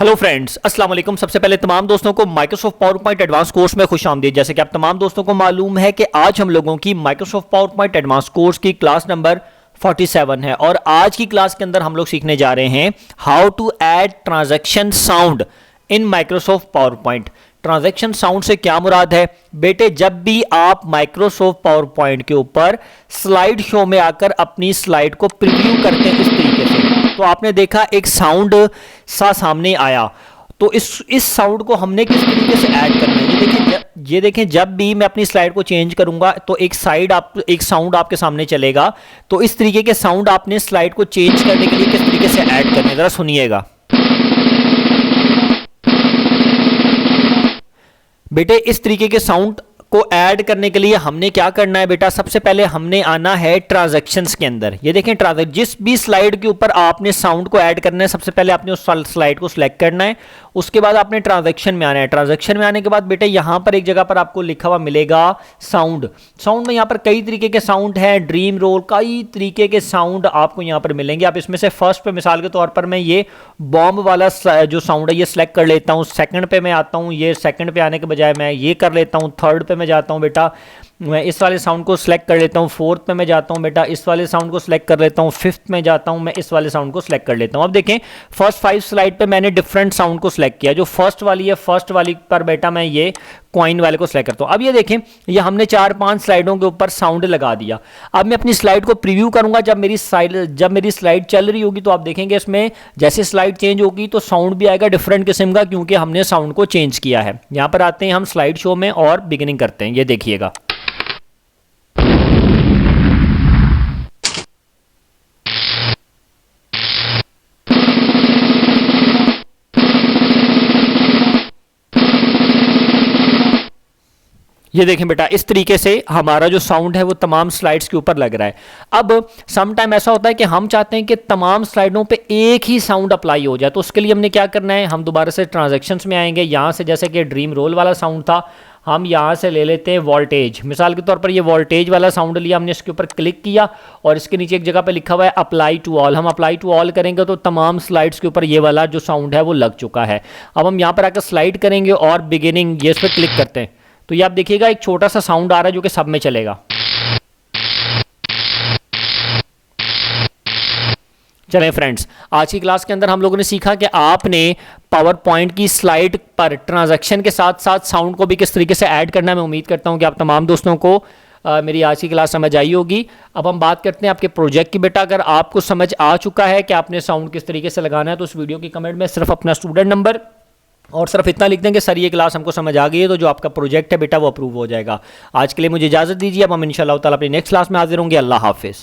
Hello friends, अस्सलाम वालेकुम। सबसे पहले तमाम दोस्तों को Microsoft power point advance course में खुश आमदीद। जैसे कि आप तमाम दोस्तों को मालूम है कि आज हम लोगों की Microsoft power point advance course की क्लास नंबर 47 है और आज की क्लास के अंदर हम लोग सीखने जा रहे हैं how to add transaction sound in Microsoft PowerPoint. Transaction sound से क्या मुराद है बेटे? जब भी आप माइक्रोसॉफ्ट पावर पॉइंट के ऊपर स्लाइड शो में आकर अपनी स्लाइड को प्रीव्यू करते हैं इस तरीके से, तो आपने देखा एक साउंड सा सामने आया, तो इस साउंड को हमने किस तरीके से ऐड करना है ये देखें जब भी मैं अपनी स्लाइड को चेंज करूंगा तो एक साउंड आपके सामने चलेगा। तो इस तरीके के साउंड आपने स्लाइड को चेंज करने के लिए किस तरीके से ऐड करने, जरा सुनिएगा बेटे। इस तरीके के साउंड को ऐड करने के लिए हमने क्या करना है बेटा? सबसे पहले हमने आना है ट्रांजैक्शंस के अंदर। ये देखें जिस भी स्लाइड के ऊपर आपने साउंड को ऐड करना है, सबसे पहले आपने उस स्लाइड को सिलेक्ट करना है, उसके बाद आपने ट्रांजैक्शन में आना है। ट्रांजैक्शन में आने के बाद बेटे यहां पर एक जगह पर आपको लिखा हुआ मिलेगा साउंड में यहां पर कई तरीके के साउंड हैं, ड्रीम रोल, कई तरीके के साउंड आपको यहां पर मिलेंगे। आप इसमें से फर्स्ट पे मिसाल के तौर पर मैं ये बॉम्ब वाला जो साउंड है ये सिलेक्ट कर लेता हूं। सेकंड पे मैं आता हूं, ये सेकंड पे आने के बजाय मैं ये कर लेता हूं। थर्ड पे मैं जाता हूं बेटा, मैं इस वाले साउंड को सिलेक्ट कर लेता हूं। फोर्थ पे मैं जाता हूं बेटा, इस वाले साउंड को सिलेक्ट कर लेता हूं। फिफ्थ में जाता हूं, मैं इस वाले साउंड को सिलेक्ट कर लेता हूं। अब देखें फर्स्ट 5 स्लाइड पे मैंने डिफरेंट साउंड को सिलेक्ट किया। जो फर्स्ट वाली है, फर्स्ट वाली पर बेटा मैं ये कॉइन वाले को सिलेक्ट करता हूं। अब ये देखें ये हमने 4-5 स्लाइडों के ऊपर साउंड लगा दिया। अब मैं अपनी स्लाइड को प्रीव्यू करूंगा। जब मेरी स्लाइड चल रही होगी तो आप देखेंगे इसमें जैसे स्लाइड चेंज होगी तो साउंड भी आएगा डिफरेंट किस्म का, क्योंकि हमने साउंड को चेंज किया है। यहां पर आते हैं हम स्लाइड शो में और बिगिनिंग करते हैं। ये देखिएगा ये देखें बेटा, इस तरीके से हमारा जो साउंड है वो तमाम स्लाइड्स के ऊपर लग रहा है। अब सम टाइम ऐसा होता है कि हम चाहते हैं कि तमाम स्लाइडों पे एक ही साउंड अप्लाई हो जाए, तो उसके लिए हमने क्या करना है, हम दोबारा से ट्रांजैक्शंस में आएंगे। यहाँ से जैसे कि ड्रीम रोल वाला साउंड था, हम यहाँ से ले लेते हैं वोल्टेज। मिसाल के तौर पर ये वोल्टेज वाला साउंड लिया, हमने इसके ऊपर क्लिक किया और इसके नीचे एक जगह पे लिखा हुआ है अप्लाई टू ऑल। हम अप्लाई टू ऑल करेंगे तो तमाम स्लाइड्स के ऊपर ये वाला जो साउंड है वो लग चुका है। अब हम यहाँ पर आकर स्लाइड करेंगे और बिगिनिंग ये इस पर क्लिक करते हैं तो ये आप देखिएगा एक छोटा सा साउंड आ रहा है जो कि सब में चलेगा। चलें फ्रेंड्स, आज की क्लास के अंदर हम लोगों ने सीखा कि आपने पावर पॉइंट की स्लाइड पर ट्रांजैक्शन के साथ साथ साउंड को भी किस तरीके से ऐड करना है। मैं उम्मीद करता हूं कि आप तमाम दोस्तों को मेरी आज की क्लास समझ आई होगी। अब हम बात करते हैं आपके प्रोजेक्ट की। बेटा अगर आपको समझ आ चुका है कि आपने साउंड किस तरीके से लगाना है तो उस वीडियो की कमेंट में सिर्फ अपना स्टूडेंट नंबर और सिर्फ इतना लिख दें कि सर ये क्लास हमको समझ आ गई है, तो जो आपका प्रोजेक्ट है बेटा वो अप्रूव हो जाएगा। आज के लिए मुझे इजाज़त दीजिए। अब हम इंशाअल्लाह ताला अपनी नेक्स्ट क्लास में हाजिर होंगे। अल्लाह हाफिज़।